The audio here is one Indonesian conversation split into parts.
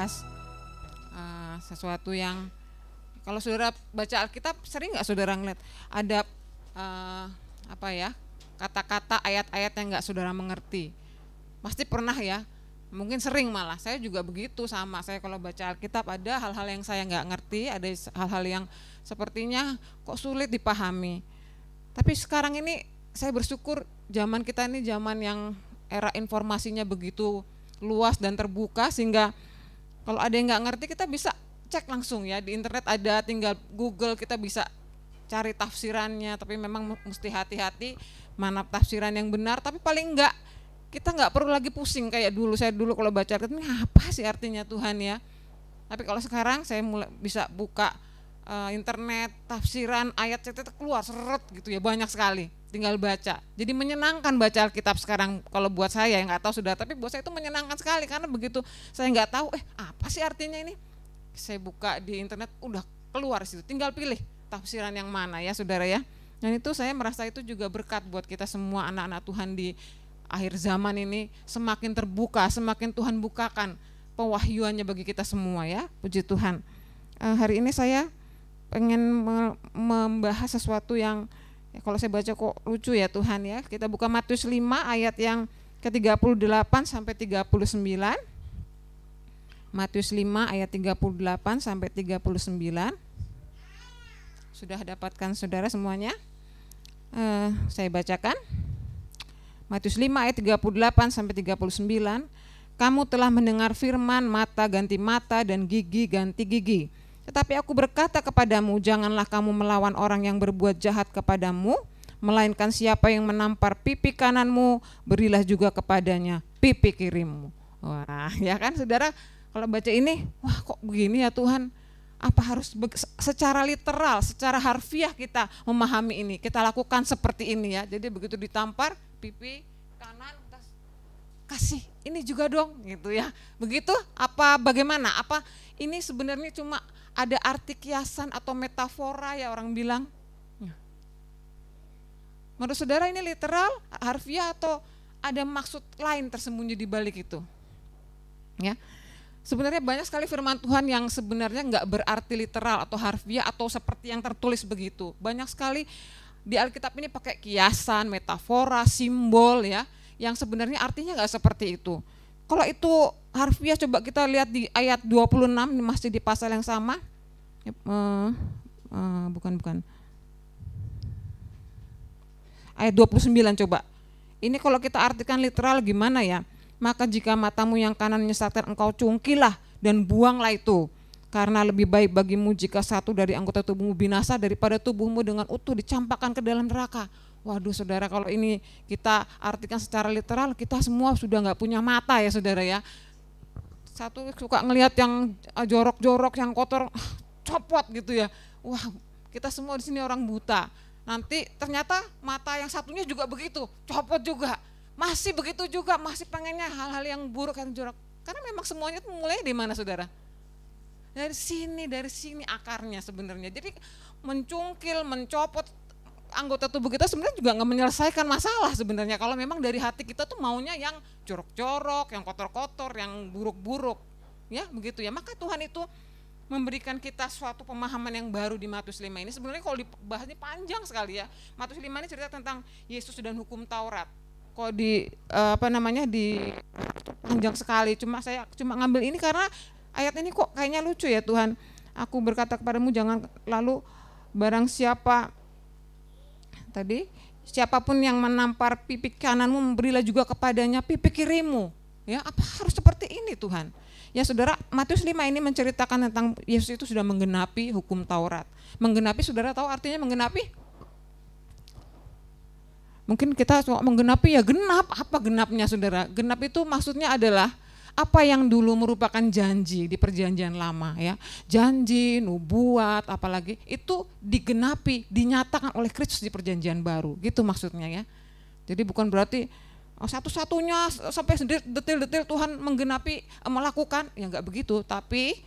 membahas sesuatu yang kalau saudara baca Alkitab sering nggak saudara ngeliat ada kata-kata ayat-ayat yang nggak saudara mengerti? Pasti pernah ya, mungkin sering malah. Saya juga begitu sama. Saya kalau baca Alkitab ada hal-hal yang saya nggak ngerti, ada hal-hal yang sepertinya kok sulit dipahami. Tapi sekarang ini saya bersyukur zaman kita ini zaman yang era informasinya begitu luas dan terbuka, sehingga kalau ada yang nggak ngerti kita bisa cek langsung ya, di internet ada, tinggal Google kita bisa cari tafsirannya. Tapi memang mesti hati-hati mana tafsiran yang benar, tapi paling enggak kita nggak perlu lagi pusing kayak dulu. Saya dulu kalau baca Alkitab ini apa sih artinya Tuhan ya, tapi kalau sekarang saya mulai bisa buka internet, tafsiran, ayat keluar seret gitu ya, banyak sekali, tinggal baca. Jadi menyenangkan baca Alkitab sekarang kalau buat saya, yang nggak tahu sudah, tapi buat saya itu menyenangkan sekali karena begitu saya nggak tahu apa sih artinya ini, saya buka di internet udah keluar situ, tinggal pilih tafsiran yang mana ya saudara ya. Dan itu saya merasa itu juga berkat buat kita semua anak-anak Tuhan di akhir zaman ini, semakin terbuka, semakin Tuhan bukakan pewahyuannya bagi kita semua ya, puji Tuhan. Hari ini saya pengen membahas sesuatu yang kalau saya baca kok lucu ya Tuhan ya. Kita buka Matius 5 ayat yang ke-38 sampai 39. Matius 5 ayat 38 sampai 39. Sudah dapatkan saudara semuanya? Saya bacakan. Matius 5 ayat 38 sampai 39. Kamu telah mendengar firman, mata ganti mata dan gigi ganti gigi. Tetapi aku berkata kepadamu, janganlah kamu melawan orang yang berbuat jahat kepadamu, melainkan siapa yang menampar pipi kananmu, berilah juga kepadanya pipi kirimu. Wah, ya kan saudara, kalau baca ini, wah kok begini ya Tuhan, apa harus secara literal, secara harfiah kita memahami ini, kita lakukan seperti ini ya. Jadi begitu ditampar pipi kanan, kasih ini juga dong gitu ya. Begitu apa bagaimana? Apa ini sebenarnya cuma ada arti kiasan atau metafora ya orang bilang? Menurut saudara ini literal, harfiah, atau ada maksud lain tersembunyi di balik itu? Ya. Sebenarnya banyak sekali firman Tuhan yang sebenarnya enggak berarti literal atau harfiah atau seperti yang tertulis begitu. Banyak sekali di Alkitab ini pakai kiasan, metafora, simbol ya, yang sebenarnya artinya enggak seperti itu. Kalau itu harfiah, coba kita lihat di ayat 26, masih di pasal yang sama. Bukan. Ayat 29 coba. Ini kalau kita artikan literal gimana ya? Maka jika matamu yang kanan menyesatkan engkau, cungkilah dan buanglah itu. Karena lebih baik bagimu jika satu dari anggota tubuhmu binasa daripada tubuhmu dengan utuh dicampakkan ke dalam neraka. Waduh saudara, kalau ini kita artikan secara literal, kita semua sudah nggak punya mata ya saudara ya. Satu suka ngelihat yang jorok-jorok, yang kotor, copot gitu ya. Wah, kita semua di sini orang buta. Nanti ternyata mata yang satunya juga begitu, copot juga. Masih begitu juga, masih pengennya hal-hal yang buruk, yang jorok. Karena memang semuanya itu mulai di mana saudara? Dari sini akarnya sebenarnya. Jadi mencungkil, mencopot anggota tubuh kita sebenarnya juga nggak menyelesaikan masalah sebenarnya. Kalau memang dari hati kita tuh maunya yang jorok-jorok, yang kotor-kotor, yang buruk-buruk, ya begitu ya. Maka Tuhan itu memberikan kita suatu pemahaman yang baru di Matius 5 ini. Sebenarnya kalau dibahas ini panjang sekali ya. Matius 5 ini cerita tentang Yesus dan hukum Taurat. Kok di panjang sekali. Saya cuma ngambil ini karena ayat ini kok kayaknya lucu ya Tuhan. Aku berkata kepadamu, jangan lalu barang siapapun yang menampar pipi kananmu, berilah juga kepadanya pipi kirimu. Ya, apa harus seperti ini Tuhan? Ya saudara, Matius 5 ini menceritakan tentang Yesus itu sudah menggenapi hukum Taurat. Menggenapi, saudara tahu artinya menggenapi? Mungkin kita menggenapi ya genap, apa genapnya saudara? Genap itu maksudnya adalah apa yang dulu merupakan janji di perjanjian lama ya, janji, nubuat, apalagi itu digenapi, dinyatakan oleh Kristus di perjanjian baru, gitu maksudnya ya. Jadi bukan berarti satu-satunya sampai detail-detail Tuhan menggenapi, melakukan, ya enggak begitu, tapi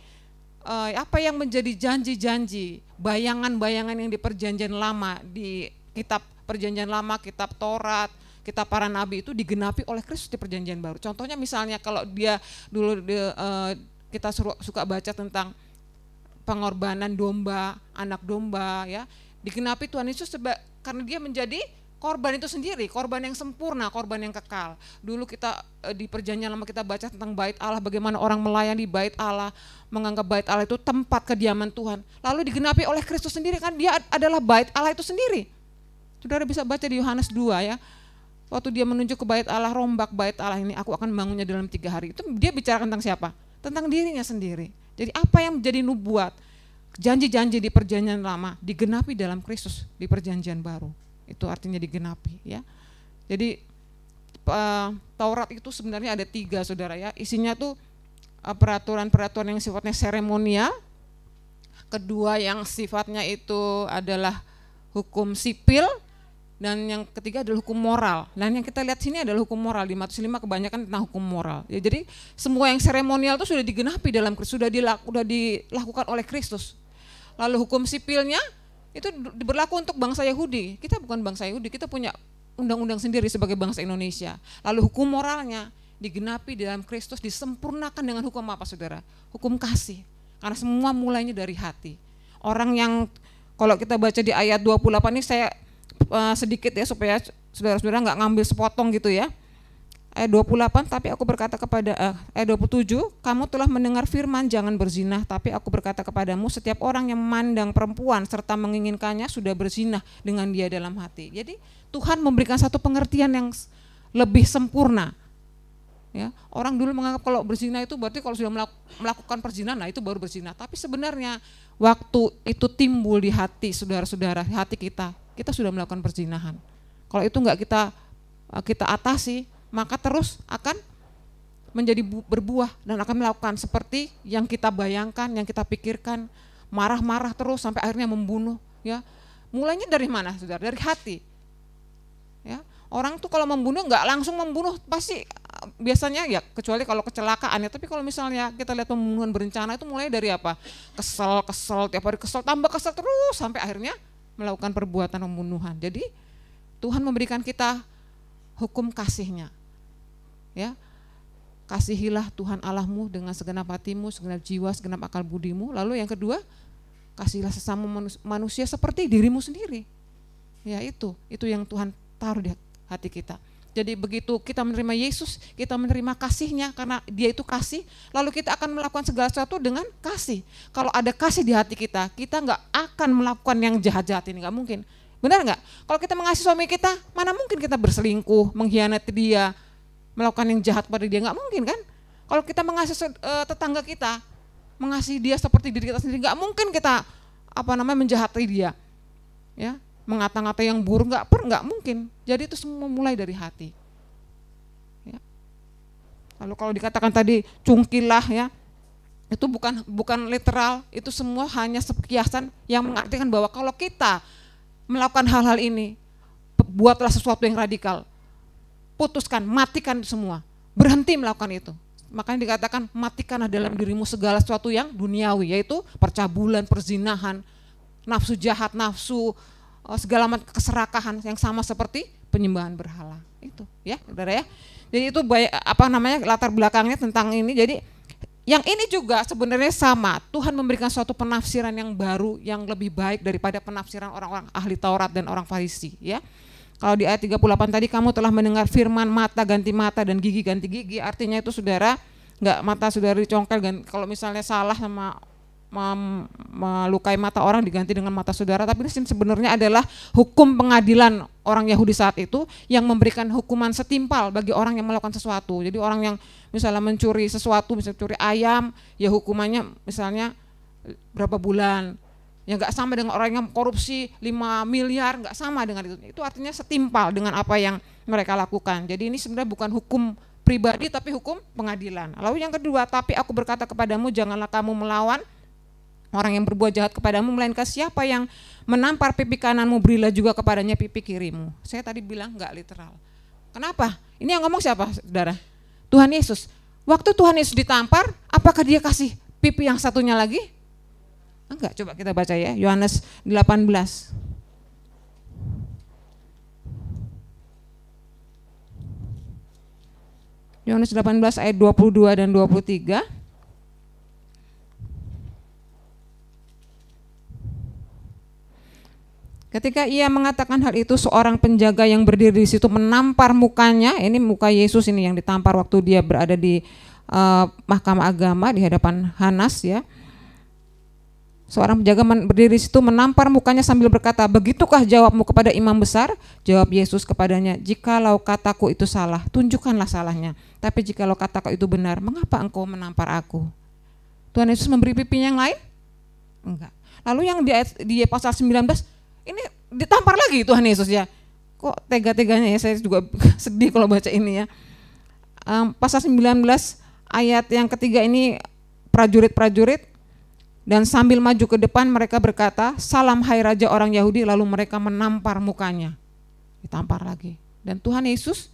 apa yang menjadi janji-janji, bayangan-bayangan yang di perjanjian lama, di kitab perjanjian lama, kitab Taurat, kitab para nabi itu digenapi oleh Kristus di perjanjian baru. Contohnya misalnya kalau dia dulu kita suka baca tentang pengorbanan domba, anak domba ya. Digenapi Tuhan Yesus karena dia menjadi korban itu sendiri, korban yang sempurna, korban yang kekal. Dulu kita di perjanjian lama kita baca tentang bait Allah, bagaimana orang melayani bait Allah, menganggap bait Allah itu tempat kediaman Tuhan. Lalu digenapi oleh Kristus sendiri, kan dia adalah bait Allah itu sendiri. Saudara bisa baca di Yohanes 2 ya. Waktu dia menunjuk ke bait Allah, rombak bait Allah ini, aku akan membangunnya dalam 3 hari. Itu dia bicara tentang siapa? Tentang dirinya sendiri. Jadi apa yang menjadi nubuat, janji-janji di perjanjian lama digenapi dalam Kristus di perjanjian baru. Itu artinya digenapi ya. Jadi Taurat itu sebenarnya ada 3 saudara ya. Isinya tuh peraturan-peraturan yang sifatnya seremonial. Kedua yang sifatnya itu adalah hukum sipil. Dan yang ketiga adalah hukum moral. Dan yang kita lihat sini adalah hukum moral. Di Matius 5 kebanyakan tentang hukum moral. Ya, jadi semua yang seremonial itu sudah digenapi dalam Kristus, sudah dilakukan oleh Kristus. Lalu hukum sipilnya itu berlaku untuk bangsa Yahudi. Kita bukan bangsa Yahudi, kita punya undang-undang sendiri sebagai bangsa Indonesia. Lalu hukum moralnya digenapi dalam Kristus, disempurnakan dengan hukum apa saudara? Hukum kasih. Karena semua mulainya dari hati. Orang yang kalau kita baca di ayat 28 ini saya sedikit ya supaya saudara-saudara nggak ngambil sepotong gitu ya. Ayat 28, tapi aku berkata kepada ayat 27, kamu telah mendengar firman jangan berzina, tapi aku berkata kepadamu setiap orang yang memandang perempuan serta menginginkannya sudah berzina dengan dia dalam hati. Jadi Tuhan memberikan satu pengertian yang lebih sempurna. Ya, orang dulu menganggap kalau berzina itu berarti kalau sudah melakukan perzinahan, nah itu baru berzina. Tapi sebenarnya waktu itu timbul di hati saudara-saudara, hati kita sudah melakukan perzinahan. Kalau itu enggak kita atasi, maka terus akan menjadi berbuah dan akan melakukan seperti yang kita bayangkan, yang kita pikirkan, marah-marah terus sampai akhirnya membunuh. Ya, mulainya dari mana, saudara? Dari hati. Ya, orang tuh kalau membunuh nggak langsung membunuh, pasti biasanya ya kecuali kalau kecelakaan ya. Tapi kalau misalnya kita lihat pembunuhan berencana itu mulai dari apa? Kesel, tiap hari kesel, tambah kesel terus sampai akhirnya melakukan perbuatan pembunuhan. Jadi Tuhan memberikan kita hukum kasihnya. Ya, kasihilah Tuhan Allahmu dengan segenap hatimu, segenap jiwa, segenap akal budimu. Lalu yang kedua, kasihilah sesama manusia seperti dirimu sendiri. Ya itu yang Tuhan taruh di hati kita. Jadi begitu kita menerima Yesus, kita menerima kasihnya karena dia itu kasih, lalu kita akan melakukan segala sesuatu dengan kasih. Kalau ada kasih di hati kita nggak akan melakukan yang jahat-jahat ini, nggak mungkin. Benar nggak? Kalau kita mengasihi suami kita, mana mungkin kita berselingkuh, mengkhianati dia, melakukan yang jahat pada dia, nggak mungkin kan? Kalau kita mengasihi tetangga kita, mengasihi dia seperti diri kita sendiri, nggak mungkin kita menjahati dia, ya, mengata-ngata yang buruk, nggak mungkin. Jadi itu semua mulai dari hati. Ya. Lalu kalau dikatakan tadi cungkilah ya, itu bukan literal, itu semua hanya sekiasan yang mengartikan bahwa kalau kita melakukan hal-hal ini, buatlah sesuatu yang radikal. Putuskan, matikan semua, berhenti melakukan itu. Makanya dikatakan matikanlah dalam dirimu segala sesuatu yang duniawi, yaitu percabulan, perzinahan, nafsu jahat, nafsu segala macam keserakahan yang sama seperti penyembahan berhala. Itu ya, saudara ya. Jadi itu latar belakangnya tentang ini. Jadi yang ini juga sebenarnya sama. Tuhan memberikan suatu penafsiran yang baru, yang lebih baik daripada penafsiran orang-orang ahli Taurat dan orang Farisi, ya. Kalau di ayat 38 tadi, kamu telah mendengar firman mata ganti mata dan gigi ganti gigi, artinya itu saudara, enggak mata saudara dicongkel, kalau misalnya salah sama melukai mata orang diganti dengan mata saudara, tapi ini sebenarnya adalah hukum pengadilan orang Yahudi saat itu yang memberikan hukuman setimpal bagi orang yang melakukan sesuatu. Jadi orang yang misalnya mencuri sesuatu, misalnya curi ayam, ya hukumannya misalnya berapa bulan. Ya nggak sama dengan orang yang korupsi 5 miliar, nggak sama dengan itu. Itu artinya setimpal dengan apa yang mereka lakukan. Jadi ini sebenarnya bukan hukum pribadi tapi hukum pengadilan. Lalu yang kedua, tapi aku berkata kepadamu janganlah kamu melawan orang yang berbuat jahat kepadamu, melainkan siapa yang menampar pipi kananmu berilah juga kepadanya pipi kirimu. Saya tadi bilang nggak literal. Kenapa? Ini yang ngomong siapa, saudara? Tuhan Yesus. Waktu Tuhan Yesus ditampar, apakah dia kasih pipi yang satunya lagi? Enggak, coba kita baca ya, Yohanes 18. Yohanes 18 ayat 22 dan 23. Ketika ia mengatakan hal itu, seorang penjaga yang berdiri di situ menampar mukanya. Ini muka Yesus ini yang ditampar waktu dia berada di mahkamah agama di hadapan Hanas ya. Seorang penjaga berdiri di situ menampar mukanya sambil berkata, "Begitukah jawabmu kepada imam besar?" Jawab Yesus kepadanya, "Jikalau kataku itu salah, tunjukkanlah salahnya. Tapi jikalau kataku itu benar, mengapa engkau menampar aku?" Tuhan Yesus memberi pipi yang lain? Enggak. Lalu yang di pasal 19, ini ditampar lagi Tuhan Yesus ya. Kok tega-teganya ya, saya juga sedih kalau baca ini ya. Pasal 19 ayat yang ketiga ini, prajurit-prajurit, dan sambil maju ke depan mereka berkata, "Salam hai Raja orang Yahudi." Lalu mereka menampar mukanya. Ditampar lagi. Dan Tuhan Yesus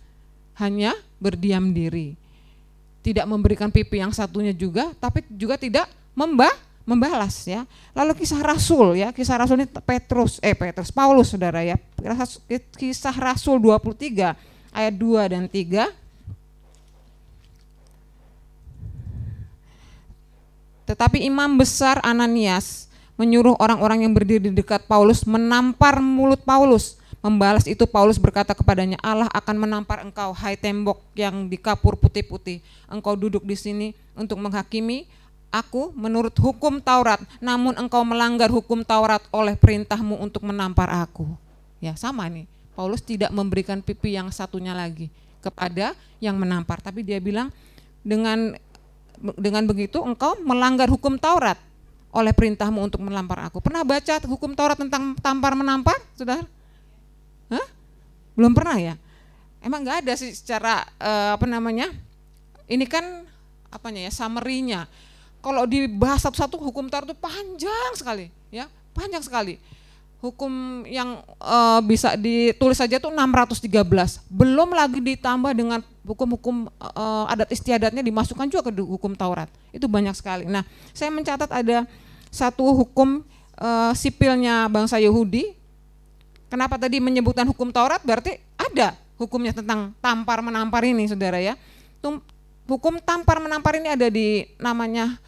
hanya berdiam diri. Tidak memberikan pipi yang satunya juga, tapi juga tidak membalas ya. Lalu kisah Rasul ya, kisah Rasul ini Paulus saudara ya. Kisah Rasul 23 ayat 2 dan 3. Tetapi imam besar Ananias menyuruh orang-orang yang berdiri di dekat Paulus menampar mulut Paulus. Membalas itu Paulus berkata kepadanya, "Allah akan menampar engkau, hai tembok yang dikapur putih-putih. Engkau duduk di sini untuk menghakimi aku menurut hukum Taurat, namun engkau melanggar hukum Taurat oleh perintahmu untuk menampar aku." Ya sama nih, Paulus tidak memberikan pipi yang satunya lagi kepada yang menampar, tapi dia bilang dengan begitu engkau melanggar hukum Taurat oleh perintahmu untuk menampar aku. Pernah baca hukum Taurat tentang tampar menampar, saudara? Hah? Belum pernah ya? Emang nggak ada sih secara ini kan summary-nya. Kalau dibahas satu-satu hukum Taurat itu panjang sekali, ya, panjang sekali. Hukum yang bisa ditulis saja tuh 613. Belum lagi ditambah dengan hukum-hukum adat istiadatnya dimasukkan juga ke hukum Taurat. Itu banyak sekali. Nah, saya mencatat ada satu hukum sipilnya bangsa Yahudi. Kenapa tadi menyebutkan hukum Taurat? Berarti ada hukumnya tentang tampar menampar ini, saudara ya. Hukum tampar menampar ini ada di namanya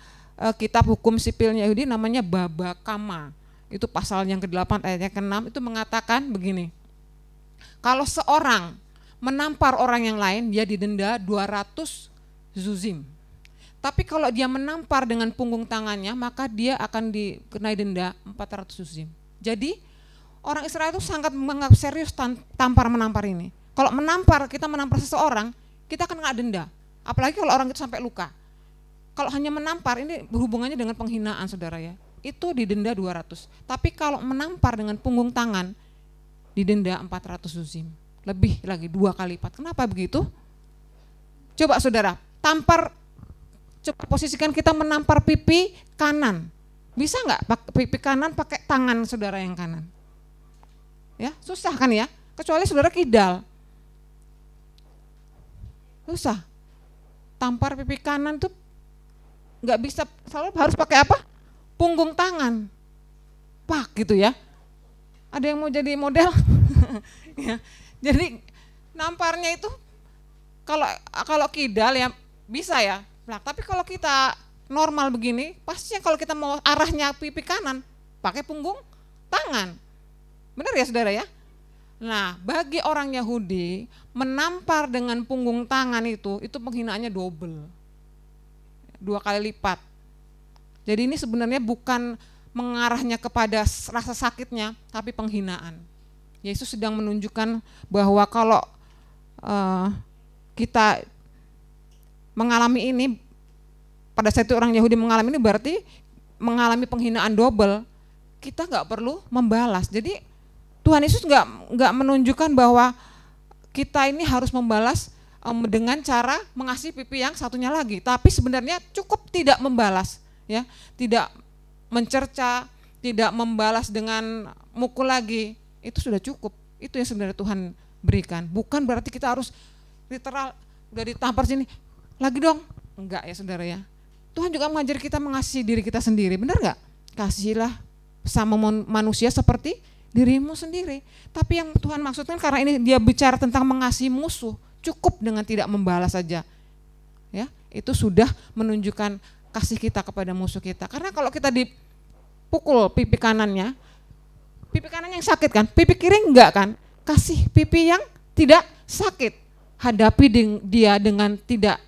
kitab hukum sipilnya Yahudi, namanya Baba Kama. Itu pasal yang ke-8 ayatnya ke-6 itu mengatakan begini. Kalau seorang menampar orang yang lain, dia didenda 200 zuzim. Tapi kalau dia menampar dengan punggung tangannya, maka dia akan dikenai denda 400 zuzim. Jadi orang Israel itu sangat menganggap serius tampar menampar ini. Kalau kita menampar seseorang, kita akan kena denda. Apalagi kalau orang itu sampai luka. Kalau hanya menampar, ini berhubungannya dengan penghinaan, saudara ya. Itu didenda 200. Tapi kalau menampar dengan punggung tangan, didenda 400 zuzim. Lebih lagi 2 kali lipat. Kenapa begitu? Coba saudara, coba posisikan kita menampar pipi kanan. Bisa nggak pipi kanan pakai tangan saudara yang kanan? Ya, susah kan ya? Kecuali saudara kidal. Susah. Tampar pipi kanan tuh nggak bisa, selalu harus pakai apa? Punggung tangan. Pak gitu ya. Ada yang mau jadi model? Ya. Jadi namparnya itu kalau kidal ya bisa ya. Nah, tapi kalau kita normal begini, pastinya kalau kita mau arahnya pipi kanan, pakai punggung tangan. Benar ya saudara ya? Nah, bagi orang Yahudi menampar dengan punggung tangan itu penghinaannya double. 2 kali lipat. Jadi ini sebenarnya bukan mengarahnya kepada rasa sakitnya, tapi penghinaan. Yesus sedang menunjukkan bahwa kalau kita mengalami ini, pada saat itu orang Yahudi mengalami ini berarti mengalami penghinaan double, kita nggak perlu membalas. Jadi Tuhan Yesus nggak menunjukkan bahwa kita ini harus membalas dengan cara mengasihi pipi yang satunya lagi, tapi sebenarnya cukup tidak membalas, ya, tidak mencerca, tidak membalas dengan mukul lagi, itu sudah cukup. Itu yang sebenarnya Tuhan berikan. Bukan berarti kita harus literal udah ditampar sini lagi dong, enggak ya saudara ya. Tuhan juga mengajar kita mengasihi diri kita sendiri, benar nggak? Kasihilah sama manusia seperti dirimu sendiri. Tapi yang Tuhan maksudkan karena ini dia bicara tentang mengasihi musuh, cukup dengan tidak membalas saja. Ya, itu sudah menunjukkan kasih kita kepada musuh kita. Karena kalau kita dipukul pipi kanannya, pipi kanannya yang sakit kan, pipi kiri enggak kan, kasih pipi yang tidak sakit, hadapi dia dengan tidak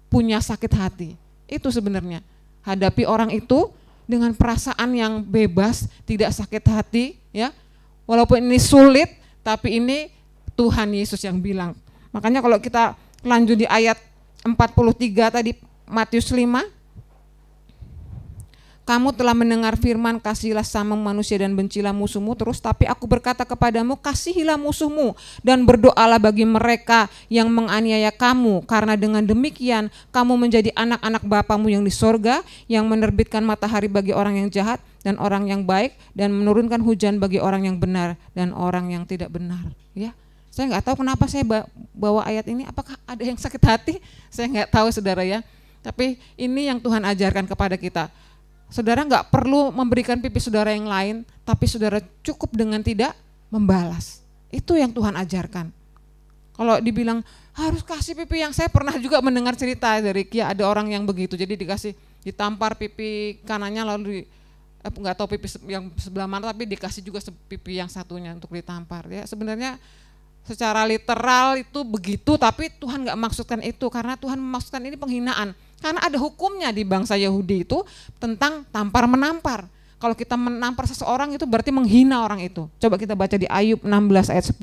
punya sakit hati. Itu sebenarnya, hadapi orang itu dengan perasaan yang bebas, tidak sakit hati ya. Walaupun ini sulit, tapi ini Tuhan Yesus yang bilang. Makanya kalau kita lanjut di ayat 43 tadi Matius 5, kamu telah mendengar firman, kasihilah sama manusia dan bencilah musuhmu, terus tapi aku berkata kepadamu, kasihilah musuhmu dan berdoalah bagi mereka yang menganiaya kamu, karena dengan demikian kamu menjadi anak-anak Bapamu yang di sorga, yang menerbitkan matahari bagi orang yang jahat dan orang yang baik, dan menurunkan hujan bagi orang yang benar dan orang yang tidak benar. Ya, saya nggak tahu kenapa saya bawa ayat ini, apakah ada yang sakit hati? Saya nggak tahu saudara ya, tapi ini yang Tuhan ajarkan kepada kita. Saudara nggak perlu memberikan pipi saudara yang lain, tapi saudara cukup dengan tidak membalas. Itu yang Tuhan ajarkan. Kalau dibilang harus kasih pipi, yang saya pernah juga mendengar cerita dari Kia, ada orang yang begitu, jadi ditampar pipi kanannya, lalu nggak tahu pipi yang sebelah mana, tapi dikasih juga pipi yang satunya untuk ditampar. Ya, sebenarnya secara literal itu begitu, tapi Tuhan nggak maksudkan itu, karena Tuhan memaksudkan ini penghinaan. Karena ada hukumnya di bangsa Yahudi itu tentang tampar menampar. Kalau kita menampar seseorang itu berarti menghina orang itu. Coba kita baca di Ayub 16 ayat 10.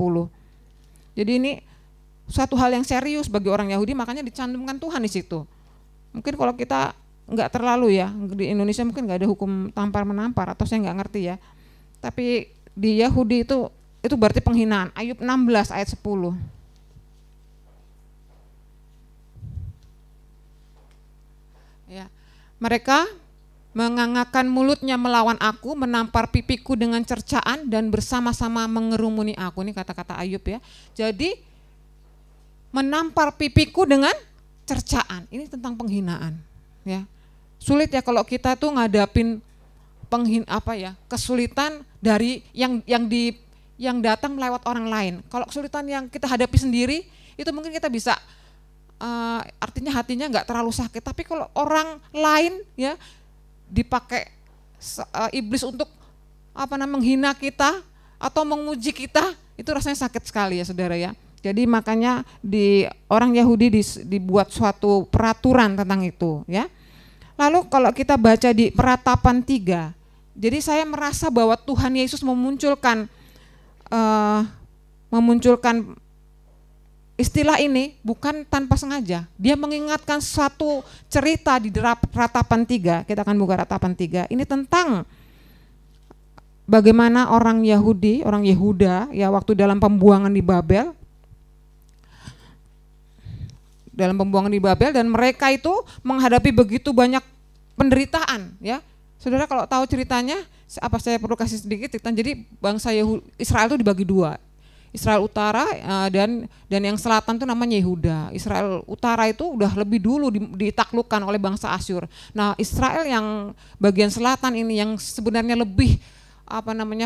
Jadi ini suatu hal yang serius bagi orang Yahudi, makanya dicantumkan Tuhan di situ. Mungkin kalau kita nggak terlalu ya, di Indonesia mungkin nggak ada hukum tampar menampar, atau saya nggak ngerti ya. Tapi di Yahudi itu berarti penghinaan. Ayub 16 ayat 10. Ya, mereka mengangakkan mulutnya melawan aku, menampar pipiku dengan cercaan dan bersama-sama mengerumuni aku. Ini kata-kata Ayub ya. Jadi menampar pipiku dengan cercaan, ini tentang penghinaan. Ya, sulit ya kalau kita tuh ngadapin kesulitan dari yang datang lewat orang lain. Kalau kesulitan yang kita hadapi sendiri, itu mungkin kita bisa artinya hatinya nggak terlalu sakit, tapi kalau orang lain ya dipakai iblis untuk menghina kita atau menguji kita, itu rasanya sakit sekali ya saudara ya. Jadi makanya di orang Yahudi dibuat suatu peraturan tentang itu ya. Lalu kalau kita baca di Peratapan 3, jadi saya merasa bahwa Tuhan Yesus memunculkan istilah ini bukan tanpa sengaja. Dia mengingatkan suatu cerita di Ratapan 3. Kita akan buka Ratapan 3. Ini tentang bagaimana orang Yahudi, orang Yehuda ya waktu dalam pembuangan di Babel. Dalam pembuangan di Babel, dan mereka itu menghadapi begitu banyak penderitaan ya. Saudara kalau tahu ceritanya, saya perlu kasih sedikit cerita. Jadi bangsa Israel itu dibagi dua. Israel Utara dan yang selatan itu namanya Yehuda. Israel Utara itu udah lebih dulu ditaklukkan oleh bangsa Asyur. Nah, Israel yang bagian selatan ini yang sebenarnya lebih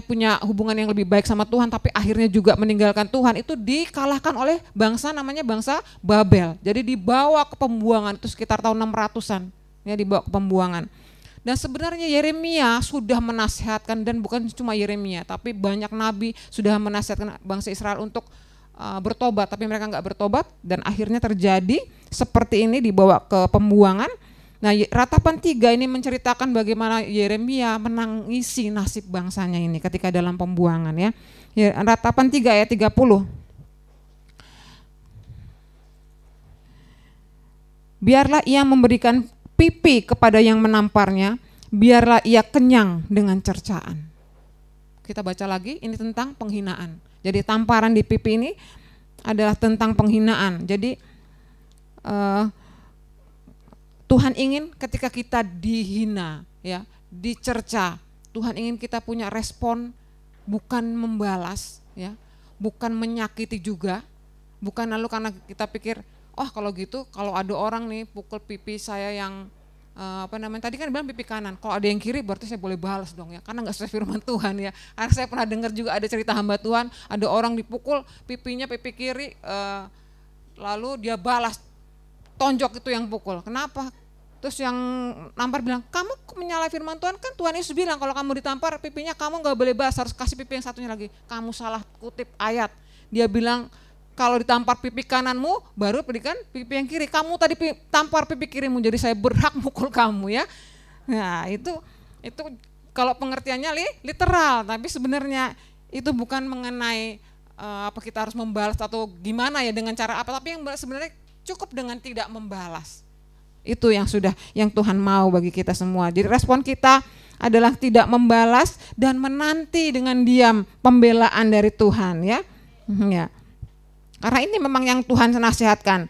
punya hubungan yang lebih baik sama Tuhan, tapi akhirnya juga meninggalkan Tuhan, itu dikalahkan oleh bangsa namanya bangsa Babel. Jadi dibawa ke pembuangan itu sekitar tahun 600-an ya, dibawa ke pembuangan. Dan sebenarnya Yeremia sudah menasihatkan, dan bukan cuma Yeremia, tapi banyak nabi sudah menasihatkan bangsa Israel untuk bertobat, tapi mereka nggak bertobat, dan akhirnya terjadi seperti ini, dibawa ke pembuangan. Nah, Ratapan 3 ini menceritakan bagaimana Yeremia menangisi nasib bangsanya ini ketika dalam pembuangan ya. Ratapan 3 ayat 30. Biarlah ia memberikan pipi kepada yang menamparnya, biarlah ia kenyang dengan cercaan. Kita baca lagi, ini tentang penghinaan. Jadi tamparan di pipi ini adalah tentang penghinaan. Jadi Tuhan ingin ketika kita dihina ya, dicerca, Tuhan ingin kita punya respon, bukan membalas ya, bukan menyakiti juga, bukan lalu karena kita pikir, oh kalau gitu, kalau ada orang nih pukul pipi saya yang tadi kan bilang pipi kanan, kalau ada yang kiri berarti saya boleh balas dong ya, karena nggak sesuai firman Tuhan ya. Karena saya pernah dengar juga ada cerita hamba Tuhan, ada orang dipukul pipinya pipi kiri, lalu dia balas, tonjok itu yang pukul. Kenapa? Terus yang nampar bilang, kamu menyalahi firman Tuhan, kan Tuhan Yesus bilang kalau kamu ditampar pipinya kamu gak boleh balas, harus kasih pipi yang satunya lagi. Kamu salah kutip ayat. Dia bilang kalau ditampar pipi kananmu baru berikan pipi yang kiri. Kamu tadi tampar pipi kirimu, jadi saya berhak mukul kamu ya. Nah itu kalau pengertiannya literal, tapi sebenarnya itu bukan mengenai apa kita harus membalas atau gimana ya dengan cara apa, tapi yang sebenarnya cukup dengan tidak membalas. Itu yang Tuhan mau bagi kita semua. Jadi respon kita adalah tidak membalas dan menanti dengan diam pembelaan dari Tuhan ya. Ya. Karena ini memang yang Tuhan nasihatkan.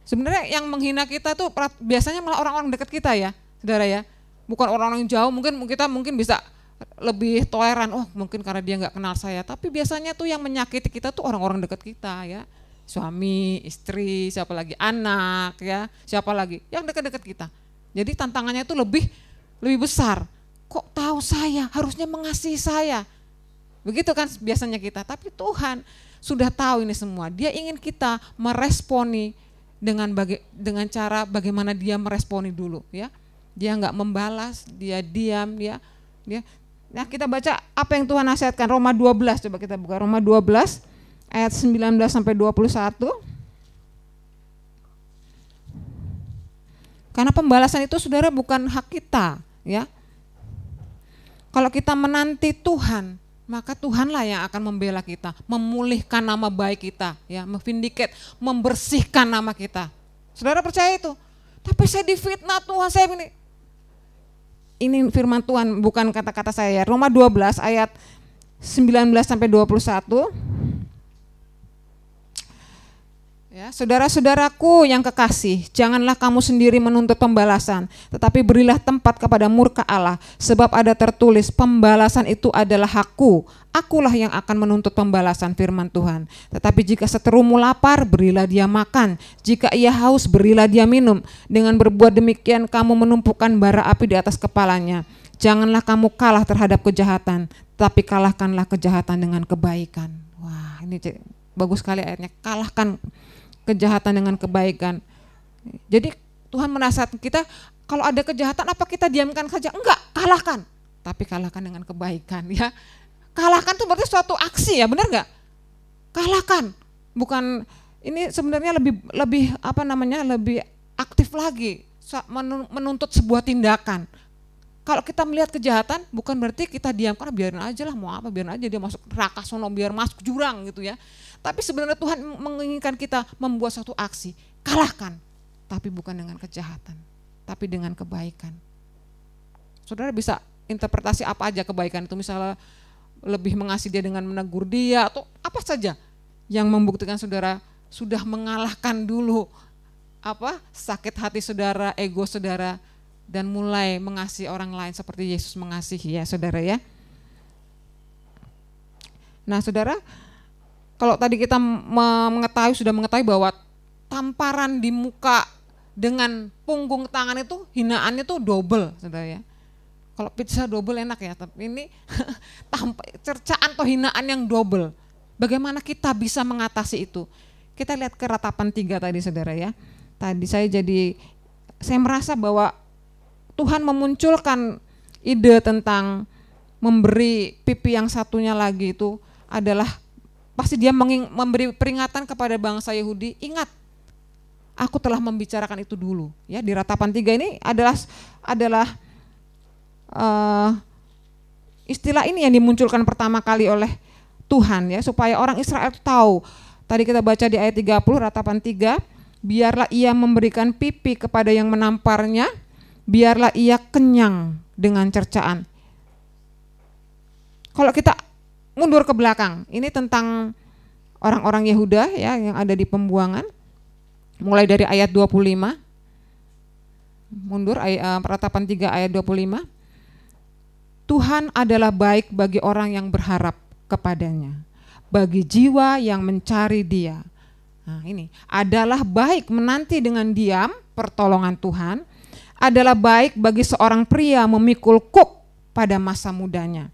Sebenarnya yang menghina kita tuh biasanya malah orang-orang dekat kita ya, saudara ya. Bukan orang-orang yang jauh, mungkin kita bisa lebih toleran, oh mungkin karena dia nggak kenal saya. Tapi biasanya tuh yang menyakiti kita tuh orang-orang dekat kita ya. Suami, istri, siapa lagi, anak ya, siapa lagi, yang dekat-dekat kita. Jadi tantangannya itu lebih besar. Kok tahu saya, harusnya mengasihi saya. Begitu kan biasanya kita, tapi Tuhan sudah tahu ini semua. Dia ingin kita meresponi dengan cara bagaimana dia meresponi dulu ya. Dia nggak membalas, dia diam, dia. Nah, kita baca apa yang Tuhan nasihatkan, Roma 12, coba kita buka Roma 12 ayat 19 sampai 21. Karena pembalasan itu saudara bukan hak kita ya. Kalau kita menanti Tuhan, maka Tuhanlah yang akan membela kita, memulihkan nama baik kita ya, memvindicate, membersihkan nama kita. Saudara percaya itu? Tapi saya difitnah Tuhan, saya ini firman Tuhan, bukan kata-kata saya. Roma 12 ayat 19 sampai 21. Ya, saudara-saudaraku yang kekasih, janganlah kamu sendiri menuntut pembalasan, tetapi berilah tempat kepada murka Allah, sebab ada tertulis, pembalasan itu adalah hakku, akulah yang akan menuntut pembalasan, firman Tuhan. Tetapi jika seterumu lapar, berilah dia makan, jika ia haus, berilah dia minum. Dengan berbuat demikian kamu menumpukan bara api di atas kepalanya. Janganlah kamu kalah terhadap kejahatan, tapi kalahkanlah kejahatan dengan kebaikan. Wah, ini bagus sekali ayatnya, kalahkan kejahatan dengan kebaikan. Jadi Tuhan menasihatkan kita, kalau ada kejahatan apa kita diamkan saja? Enggak, kalahkan. Tapi kalahkan dengan kebaikan ya. Kalahkan itu berarti suatu aksi ya, benar enggak? Kalahkan. Bukan, ini sebenarnya lebih aktif lagi menuntut sebuah tindakan. Kalau kita melihat kejahatan bukan berarti kita diamkan, biarin aja lah, mau apa biarin aja dia masuk neraka sono, biar masuk jurang gitu ya. Tapi sebenarnya Tuhan menginginkan kita membuat suatu aksi, kalahkan, tapi bukan dengan kejahatan, tapi dengan kebaikan. Saudara bisa interpretasi apa aja kebaikan itu, misalnya lebih mengasihi dia dengan menegur dia atau apa saja yang membuktikan saudara sudah mengalahkan dulu sakit hati saudara, ego saudara, dan mulai mengasihi orang lain seperti Yesus mengasihi ya saudara ya. Nah saudara, kalau tadi kita sudah mengetahui bahwa tamparan di muka dengan punggung tangan itu hinaannya itu double saudara ya. Kalau pizza double enak ya, tapi ini cercaan atau hinaan yang double. Bagaimana kita bisa mengatasi itu? Kita lihat ke Ratapan 3 tadi saudara ya. Tadi saya merasa bahwa Tuhan memunculkan ide tentang memberi pipi yang satunya lagi itu adalah pasti dia memberi peringatan kepada bangsa Yahudi, ingat aku telah membicarakan itu dulu ya. Di Ratapan 3 ini adalah istilah ini yang dimunculkan pertama kali oleh Tuhan ya, supaya orang Israel tahu. Tadi kita baca di ayat 30 Ratapan 3, biarlah ia memberikan pipi kepada yang menamparnya, biarlah ia kenyang dengan cercaan. Kalau kita mundur ke belakang, ini tentang orang-orang Yehuda ya yang ada di pembuangan, mulai dari ayat 25, mundur Ratapan 3 ayat 25. Tuhan adalah baik bagi orang yang berharap kepadanya, bagi jiwa yang mencari Dia. Nah, ini adalah baik menanti dengan diam pertolongan Tuhan, adalah baik bagi seorang pria memikul kuk pada masa mudanya.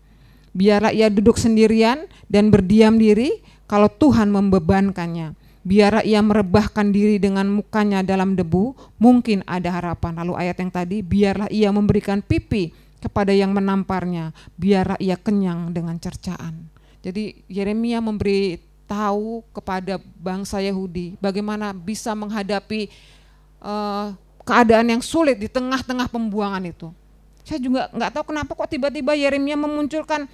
Biarlah ia duduk sendirian dan berdiam diri kalau Tuhan membebankannya. biarlah ia merebahkan diri dengan mukanya dalam debu, mungkin ada harapan. Lalu ayat yang tadi, biarlah ia memberikan pipi kepada yang menamparnya, biarlah ia kenyang dengan cercaan. Jadi Yeremia memberi tahu kepada bangsa Yahudi bagaimana bisa menghadapi keadaan yang sulit di tengah-tengah pembuangan itu. Saya juga nggak tahu kenapa kok tiba-tiba Yeremia memunculkan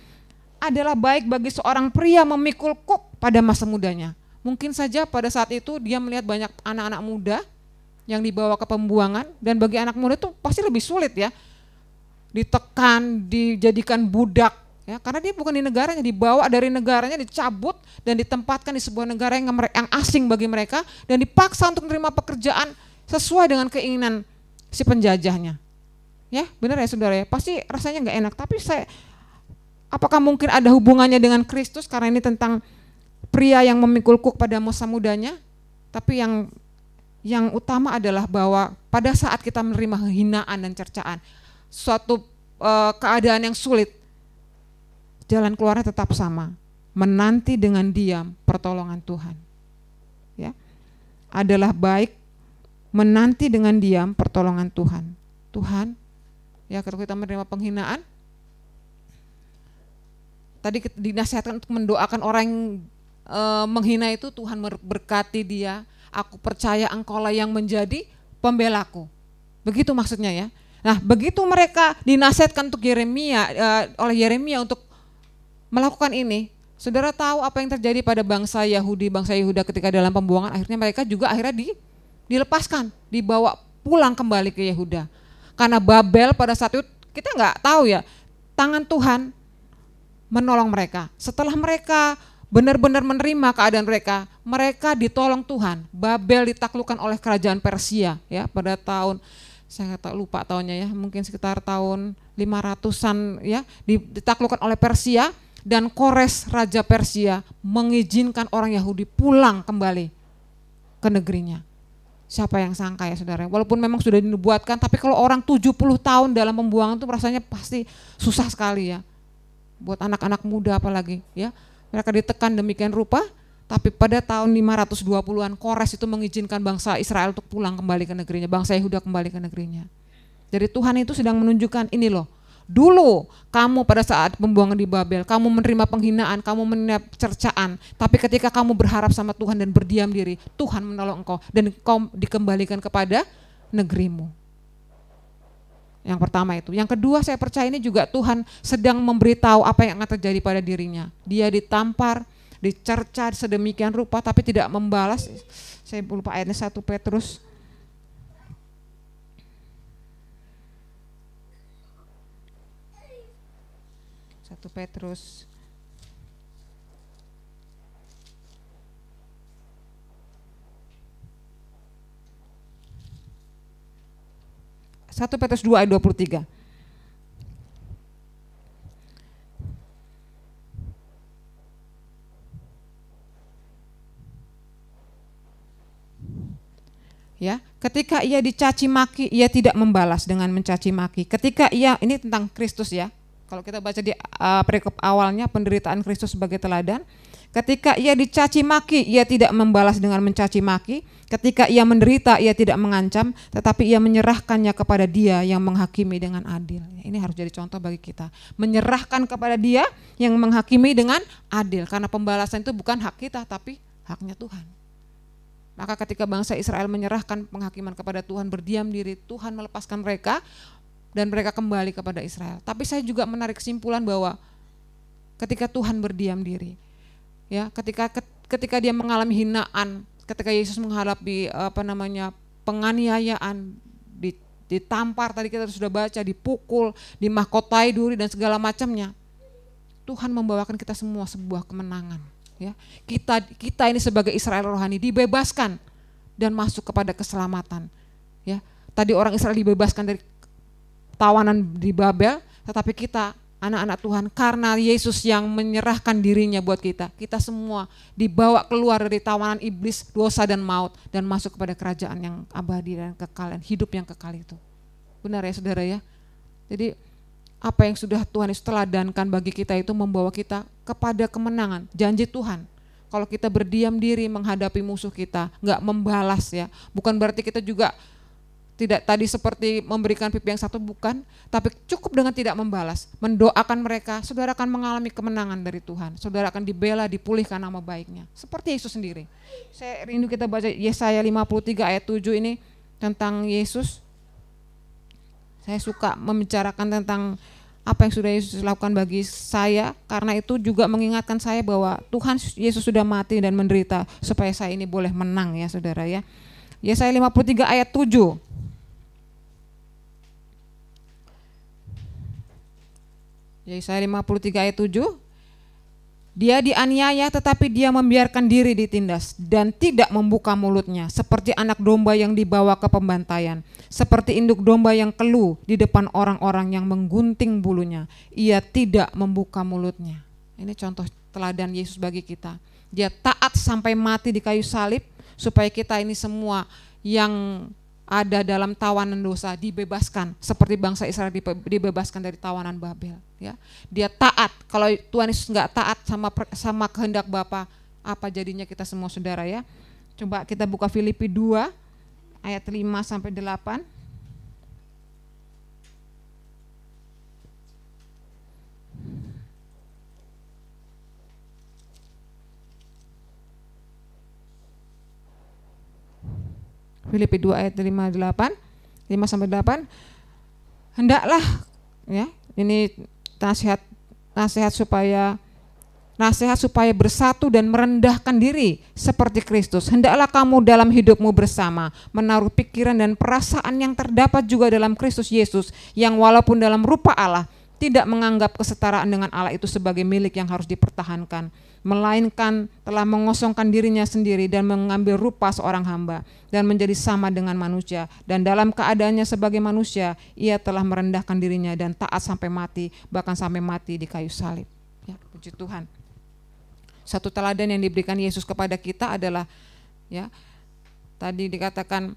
adalah baik bagi seorang pria memikul kuk pada masa mudanya. Mungkin saja pada saat itu dia melihat banyak anak-anak muda yang dibawa ke pembuangan, dan bagi anak muda itu pasti lebih sulit ya, ditekan, dijadikan budak ya, karena dia bukan di negaranya, dibawa dari negaranya, dicabut dan ditempatkan di sebuah negara yang asing bagi mereka, dan dipaksa untuk menerima pekerjaan sesuai dengan keinginan si penjajahnya. Ya, benar ya saudara ya, pasti rasanya nggak enak. Tapi apakah mungkin ada hubungannya dengan Kristus, karena ini tentang pria yang memikul kuk pada masa mudanya? Tapi yang utama adalah bahwa pada saat kita menerima hinaan dan cercaan, suatu keadaan yang sulit, jalan keluarnya tetap sama, menanti dengan diam pertolongan Tuhan. Ya, adalah baik menanti dengan diam pertolongan Tuhan. Tuhan, ya kalau kita menerima penghinaan, tadi dinasihatkan untuk mendoakan orang yang menghina itu, Tuhan berkati dia, aku percaya engkaulah yang menjadi pembelaku. Begitu maksudnya ya. Nah, begitu mereka dinasihatkan untuk oleh Yeremia untuk melakukan ini, saudara tahu apa yang terjadi pada bangsa Yahudi, bangsa Yehuda ketika dalam pembuangan, akhirnya mereka juga dilepaskan, dibawa pulang kembali ke Yehuda. Karena Babel pada saat itu kita nggak tahu ya, tangan Tuhan menolong mereka. Setelah mereka benar-benar menerima keadaan mereka ditolong Tuhan. Babel ditaklukkan oleh kerajaan Persia ya pada tahun, saya nggak lupa tahunnya ya, mungkin sekitar tahun 500-an ya, ditaklukkan oleh Persia, dan Kores raja Persia mengizinkan orang Yahudi pulang kembali ke negerinya. Siapa yang sangka ya saudara, walaupun memang sudah dinubuatkan, tapi kalau orang 70 tahun dalam pembuangan itu rasanya pasti susah sekali ya, buat anak-anak muda apalagi ya. Mereka ditekan demikian rupa, tapi pada tahun 520-an Kores itu mengizinkan bangsa Israel untuk pulang kembali ke negerinya, bangsa Yehuda kembali ke negerinya. Jadi Tuhan itu sedang menunjukkan ini loh, dulu kamu pada saat pembuangan di Babel, kamu menerima penghinaan, kamu menerima cercaan, tapi ketika kamu berharap sama Tuhan dan berdiam diri, Tuhan menolong engkau dan engkau dikembalikan kepada negerimu. Yang pertama itu. Yang kedua, saya percaya ini juga Tuhan sedang memberitahu apa yang akan terjadi pada dirinya. Dia ditampar, dicerca sedemikian rupa, tapi tidak membalas. Saya lupa ayatnya, 1 Petrus. Petrus 1 Petrus 2 ayat 23. Ya, ketika ia dicaci maki, ia tidak membalas dengan mencaci maki. Ketika ia, ini tentang Kristus ya. Kalau kita baca di perikop awalnya, penderitaan Kristus sebagai teladan. Ketika ia dicaci maki, ia tidak membalas dengan mencaci maki. Ketika ia menderita, ia tidak mengancam, tetapi ia menyerahkannya kepada Dia yang menghakimi dengan adil. Ini harus jadi contoh bagi kita. Menyerahkan kepada Dia yang menghakimi dengan adil. Karena pembalasan itu bukan hak kita, tapi haknya Tuhan. Maka ketika bangsa Israel menyerahkan penghakiman kepada Tuhan, berdiam diri, Tuhan melepaskan mereka dan mereka kembali kepada Israel. Tapi saya juga menarik kesimpulan bahwa ketika Tuhan berdiam diri, ya, ketika dia mengalami hinaan, ketika Yesus menghadapi penganiayaan, ditampar, tadi kita sudah baca, dipukul, dimahkotai duri dan segala macamnya, Tuhan membawakan kita semua sebuah kemenangan. Ya, kita ini sebagai Israel rohani dibebaskan dan masuk kepada keselamatan. Ya, tadi orang Israel dibebaskan dari tawanan di Babel, tetapi kita anak-anak Tuhan karena Yesus yang menyerahkan dirinya buat kita semua dibawa keluar dari tawanan iblis, dosa dan maut dan masuk kepada kerajaan yang abadi dan kekal, hidup yang kekal itu. Benar ya saudara ya. Jadi apa yang sudah Tuhan Yesus teladankan bagi kita itu membawa kita kepada kemenangan, janji Tuhan. kalau kita berdiam diri menghadapi musuh kita, nggak membalas ya. Bukan berarti kita juga tidak tadi seperti memberikan pipi yang satu, bukan, tapi cukup dengan tidak membalas, mendoakan mereka, saudara akan mengalami kemenangan dari Tuhan. Saudara akan dibela, dipulihkan nama baiknya. Seperti Yesus sendiri. Saya rindu kita baca Yesaya 53 ayat 7 ini tentang Yesus. Saya suka membicarakan tentang apa yang sudah Yesus lakukan bagi saya, karena itu juga mengingatkan saya bahwa Tuhan Yesus sudah mati dan menderita supaya saya ini boleh menang ya saudara ya. Yesaya 53 ayat 7. Yesaya 53 ayat 7. Dia dianiaya tetapi dia membiarkan diri ditindas dan tidak membuka mulutnya, seperti anak domba yang dibawa ke pembantaian, seperti induk domba yang keluh di depan orang-orang yang menggunting bulunya, ia tidak membuka mulutnya. Ini contoh teladan Yesus bagi kita. Dia taat sampai mati di kayu salib supaya kita ini semua yang ada dalam tawanan dosa dibebaskan, seperti bangsa Israel dibebaskan dari tawanan Babel ya. Dia taat. Kalau Tuhan Yesus enggak taat sama kehendak Bapa, apa jadinya kita semua saudara ya. Coba kita buka Filipi 2 ayat 5 sampai 8. Filipi 2 ayat 5 sampai 8. Hendaklah ya, ini nasihat supaya bersatu dan merendahkan diri seperti Kristus. Hendaklah kamu dalam hidupmu bersama menaruh pikiran dan perasaan yang terdapat juga dalam Kristus Yesus, yang walaupun dalam rupa Allah tidak menganggap kesetaraan dengan Allah itu sebagai milik yang harus dipertahankan, melainkan telah mengosongkan dirinya sendiri dan mengambil rupa seorang hamba dan menjadi sama dengan manusia, dan dalam keadaannya sebagai manusia ia telah merendahkan dirinya dan taat sampai mati, bahkan sampai mati di kayu salib ya. Puji Tuhan. Satu teladan yang diberikan Yesus kepada kita adalah ya, tadi dikatakan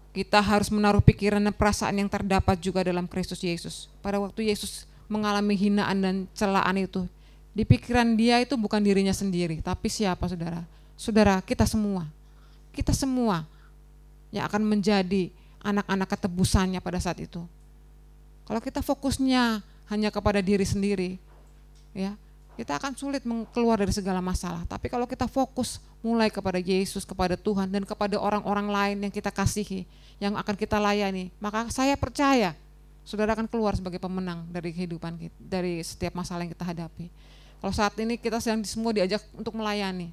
kita harus menaruh pikiran dan perasaan yang terdapat juga dalam Kristus Yesus. Pada waktu Yesus mengalami hinaan dan celaan itu, di pikiran dia itu bukan dirinya sendiri, tapi siapa saudara? Saudara, kita semua yang akan menjadi anak-anak ketebusannya pada saat itu. Kalau kita fokusnya hanya kepada diri sendiri, ya, kita akan sulit keluar dari segala masalah. Tapi kalau kita fokus mulai kepada Yesus, kepada Tuhan, dan kepada orang-orang lain yang kita kasihi, yang akan kita layani, maka saya percaya saudara akan keluar sebagai pemenang dari kehidupan kita, dari setiap masalah yang kita hadapi. Kalau saat ini kita sedang semua diajak untuk melayani,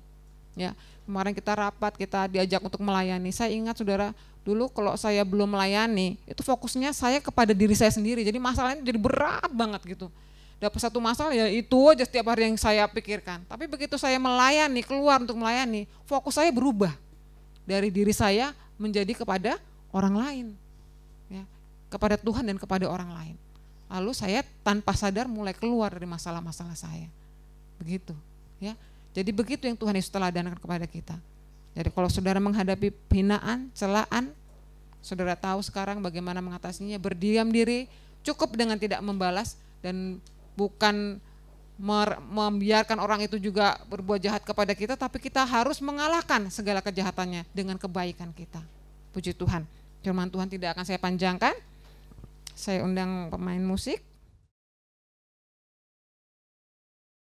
ya, kemarin kita rapat, kita diajak untuk melayani. Saya ingat saudara, dulu kalau saya belum melayani, itu fokusnya saya kepada diri saya sendiri, jadi masalahnya jadi berat banget gitu. Dapat satu masalah ya itu aja setiap hari yang saya pikirkan. Tapi begitu saya melayani, keluar untuk melayani, fokus saya berubah dari diri saya menjadi kepada orang lain, ya, kepada Tuhan dan kepada orang lain. Lalu saya tanpa sadar mulai keluar dari masalah-masalah saya. Begitu, ya. Jadi begitu yang Tuhan Yesus teladankan kepada kita. Jadi kalau saudara menghadapi hinaan, celaan, saudara tahu sekarang bagaimana mengatasinya. Berdiam diri, cukup dengan tidak membalas, dan bukan membiarkan orang itu juga berbuat jahat kepada kita, tapi kita harus mengalahkan segala kejahatannya dengan kebaikan kita. Puji Tuhan. Firman Tuhan tidak akan saya panjangkan. Saya undang pemain musik.